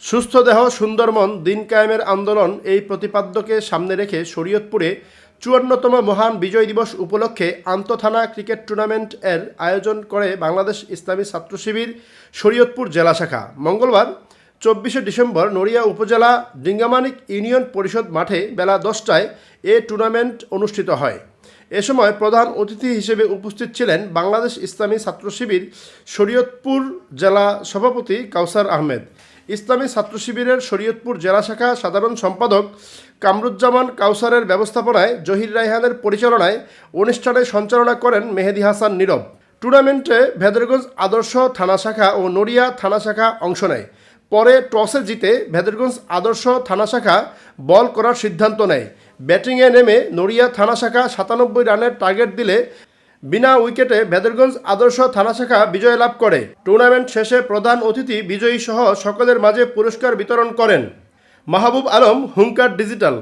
সুস্থ দেহ সুন্দর মন দিন কায়েমের আন্দোলন এই প্রতিপাদ্যকে সামনে রেখে শরীয়তপুরে ৫৪তম মহান বিজয় দিবস উপলক্ষে আন্তঃথানা ক্রিকেট টুর্নামেন্ট এর আয়োজন করে বাংলাদেশ ইসলামী ছাত্র শিবির শরীয়তপুর জেলা শাখা। মঙ্গলবার ২৪শে ডিসেম্বর নড়িয়া উপজেলা ডিঙ্গামানিক ইউনিয়ন পরিষদ মাঠে বেলা ১০টায় এ টুর্নামেন্ট অনুষ্ঠিত হয়। এ সময় প্রধান অতিথি হিসেবে উপস্থিত ছিলেন বাংলাদেশ ইসলামী ছাত্র শিবির শরীয়তপুর জেলা সভাপতি কাউসার আহমেদ, ইসলামী ছাত্র শিবিরের শরীয়তপুর জেলা শাখা সাধারণ সম্পাদক কামরুজ্জামান কাউসারের ব্যবস্থাপনায় জহির রায়হানের পরিচালনায় অনুষ্ঠানে সঞ্চালনা করেন মেহেদী হাসান নীরব। টুর্নামেন্টে ভেদরগঞ্জ আদর্শ থানা শাখা ও নড়িয়া থানা শাখা অংশ নেয়। পরে টসে জিতে ভেদরগঞ্জ আদর্শ থানা শাখা বল করার সিদ্ধান্ত নেয়। ব্যাটিংয়ে নেমে নড়িয়া থানা শাখা ৯৭ রানের টার্গেট দিলে বিনা উইকেটে ভেদরগঞ্জ আদর্শ থানা শাখা বিজয় লাভ করে। টুর্নামেন্ট শেষে প্রধান অতিথি বিজয়ী সহ সকলের মাঝে পুরস্কার বিতরণ করেন। মাহবুব আলম, হুঙ্কার ডিজিটাল।